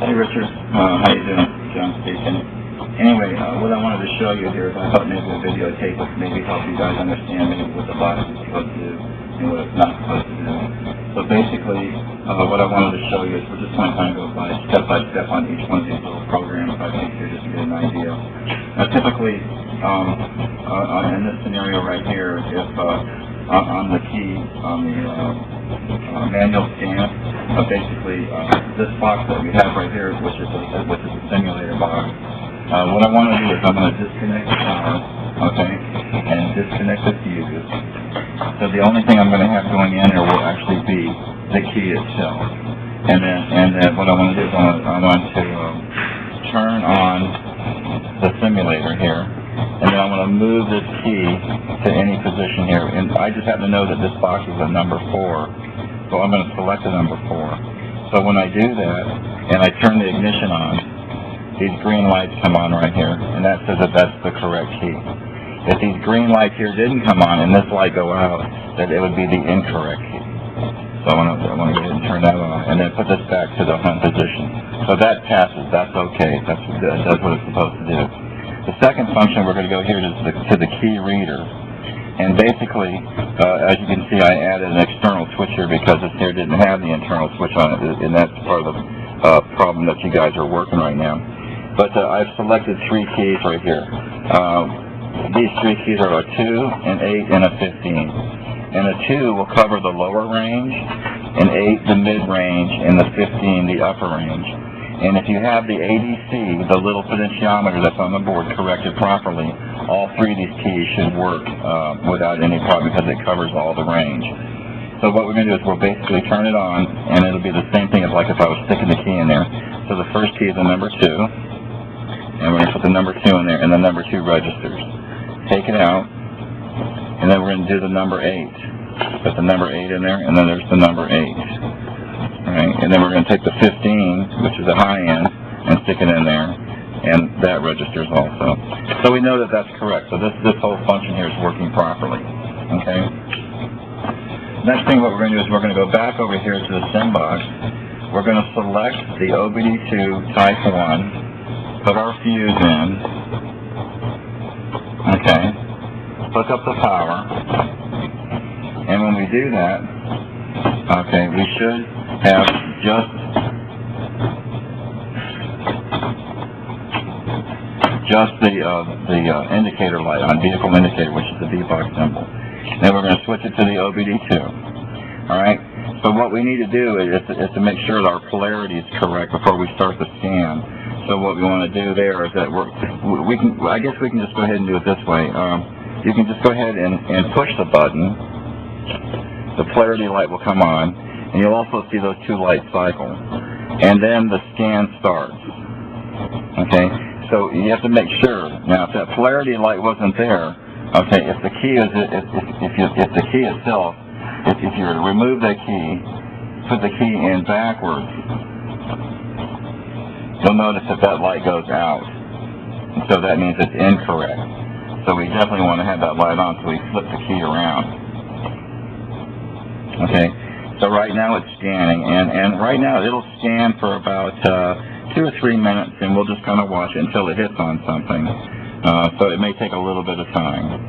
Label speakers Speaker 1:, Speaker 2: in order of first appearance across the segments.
Speaker 1: Hey Richard, how you doing? John speaking. Anyway, what I wanted to show you here is I thought maybe a videotape would maybe help you guys understand maybe what the box is supposed to do and what it's not supposed to do. So basically, what I wanted to show you is we're just going to kind of go step by step on each one of these little programs, I think, here just to get an idea. Now typically, in this scenario right here, if on the key, on the manual scan, basically this box that we have right here, which is a simulator box, what I want to do is I'm going to disconnect the power, okay, and disconnect the fuse. So the only thing I'm going to have going in there will actually be the key itself. And then what I want to do is I want to turn on the simulator here, and then I'm going to move this key to any position here. And I just happen to know that this box is a number 4, so I'm going to select a number 4. So when I do that, and I turn the ignition on, these green lights come on right here, and that says that that's the correct key. If these green lights here didn't come on and this light go out, then it would be the incorrect key. So I want to go ahead and turn that on, and then put this back to the home position. So that passes. That's okay. That's what it's supposed to do. The second function we're going to go here is to the key reader. And basically, as you can see, I added an external switch here because this here didn't have the internal switch on it, and that's part of the problem that you guys are working right now. But I've selected 3 keys right here. These 3 keys are a 2, an 8, and a 15. And a 2 will cover the lower range, an 8 the mid-range, and the 15 the upper range. And if you have the ADC, the little potentiometer that's on the board, corrected properly, all 3 of these keys should work without any problem because it covers all the range. So what we're going to do is we'll basically turn it on, and it'll be the same thing as like if I was sticking the key in there. So the first key is the number 2, and we're going to put the number 2 in there, and the number 2 registers. Take it out, and then we're going to do the number 8. Put the number 8 in there, and then there's the number 8. Right, and then we're going to take the 15, which is a high end, and stick it in there, and that registers also. So we know that that's correct. So this whole function here is working properly. Okay. Next thing what we're going to do is we're going to go back over here to the sim box. We're going to select the OBD2 type 1, put our fuse in. Okay. Hook up the power, and when we do that, okay, we should have just the indicator light on, vehicle indicator, which is the V-box symbol. Then we're going to switch it to the OBD2. All right. So what we need to do is to make sure that our polarity is correct before we start the scan. So what we want to do there is that I guess we can just go ahead and do it this way. You can just go ahead and push the button. The polarity light will come on, and you'll also see those 2 lights cycle. And then the scan starts. Okay? So you have to make sure. Now, if that polarity light wasn't there, okay, if the key is if the key itself, if you were to remove that key, put the key in backwards, you'll notice that light goes out. And so that means it's incorrect. So we definitely want to have that light on, so we flip the key around. Okay, so right now it's scanning, and right now it'll scan for about 2 or 3 minutes, and we'll just kind of watch it until it hits on something. So it may take a little bit of time.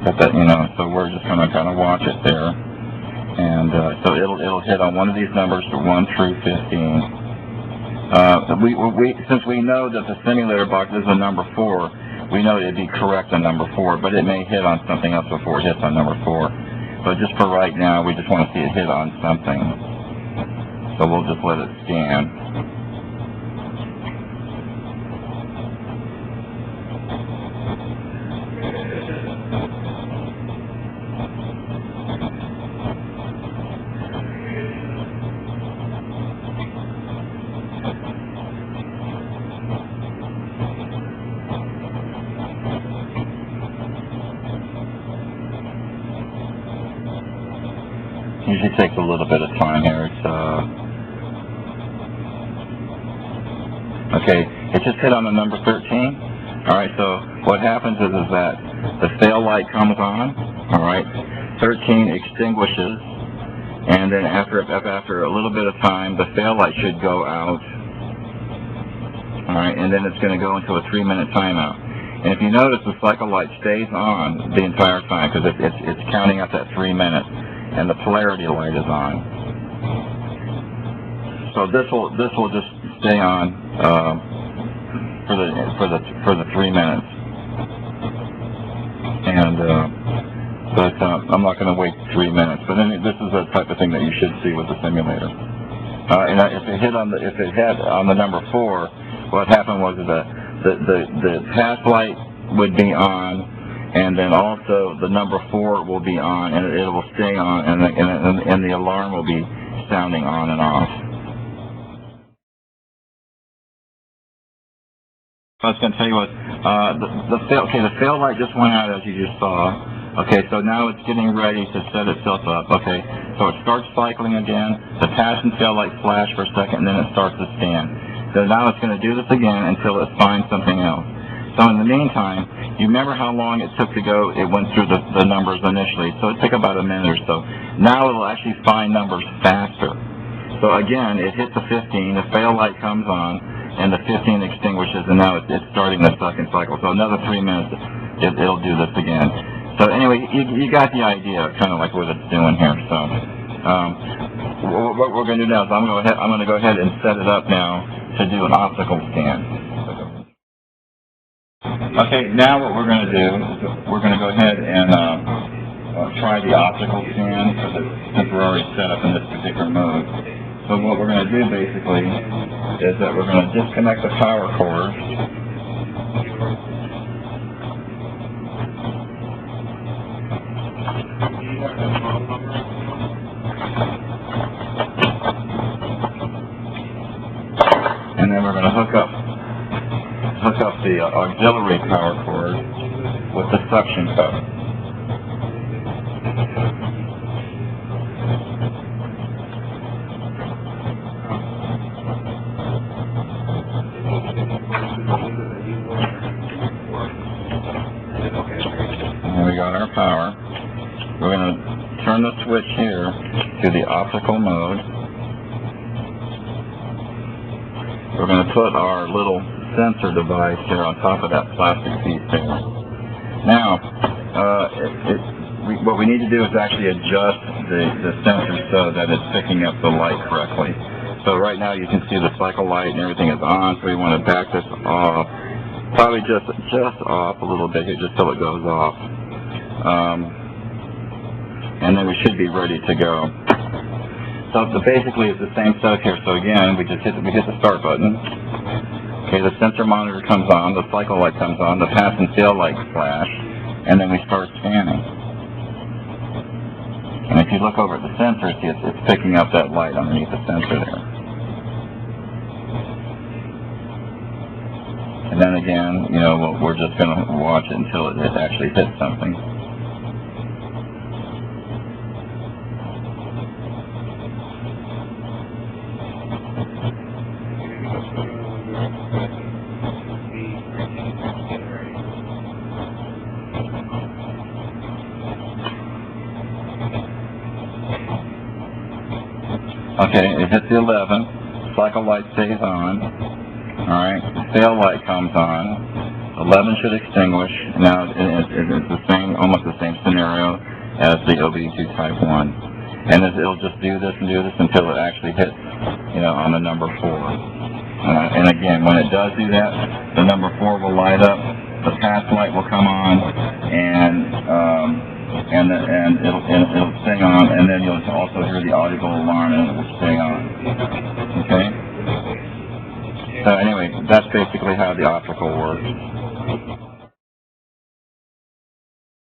Speaker 1: But that, so we're just going to kind of watch it there. And so it'll hit on one of these numbers, 1 through 15. Since we know that the simulator box is a number 4, we know it'd be correct on number 4, but it may hit on something else before it hits on number 4. So just for right now, we just want to see it hit on something. So we'll just let it scan. Usually takes a little bit of time here. It's okay. It just hit on the number 13. All right. So what happens is that the fail light comes on. All right. 13 extinguishes, And then after a little bit of time, the fail light should go out. All right, and then it's going to go into a 3-minute timeout. And if you notice, the cycle light stays on the entire time because it's counting up that 3 minutes, and the polarity light is on. So this will just stay on for the 3 minutes. And but I'm not going to wait 3 minutes. But then this is the type of thing that you should see with the simulator. And if it hit on the number 4, what happened was the pass light would be on, and then also the number 4 will be on, and it will stay on, and the alarm will be sounding on and off. I was going to tell you what, the fail light just went out, as you just saw. Okay, so now it's getting ready to set itself up. Okay, so it starts cycling again. The pass and fail light flash for a second, and then it starts to scan. So now it's going to do this again until it finds something else. So in the meantime, you remember how long it took to go? It went through the numbers initially, so it took about a minute or so. Now it will actually find numbers faster. So again, it hits the 15, the fail light comes on, and the 15 extinguishes, and now it's starting the second cycle. So another 3 minutes, it'll do this again. So anyway, you got the idea, kind of like what it's doing here. So what we're going to do now is I'm going to go ahead and set it up now to do an optical scan. Okay, now what we're going to do is we're going to go ahead and try the optical scan since we're already set up in this particular mode. So what we're going to do basically is that we're going to disconnect the power cord. And then we're going to hook up the auxiliary power cord with the suction cup. And we got our power. We're going to turn the switch here to the optical mode. We're going to put our little sensor device here on top of that plastic piece there. Now, what we need to do is actually adjust the sensor so that it's picking up the light correctly. So right now you can see the cycle light and everything is on, so we want to back this off, probably just off a little bit here, just till it goes off. And then we should be ready to go. So basically it's the same stuff here. So again, we hit the start button. Okay, the sensor monitor comes on, the cycle light comes on, the pass and fail light flash, and then we start scanning. And if you look over at the sensor, see it's picking up that light underneath the sensor there. And then again, we're just going to watch it until it actually hits something. Okay, it hits the 11, cycle light stays on, alright, fail light comes on, 11 should extinguish. Now it's the same, almost the same scenario as the OB2 type 1. And it'll just do this and do this until it actually hits, on the number 4. And again, when it does do that, the number 4 will light up, the pass light will come on, and it'll stay on, and then you'll also hear the audible alarm, and it will stay on. Okay? So anyway, that's basically how the optical works.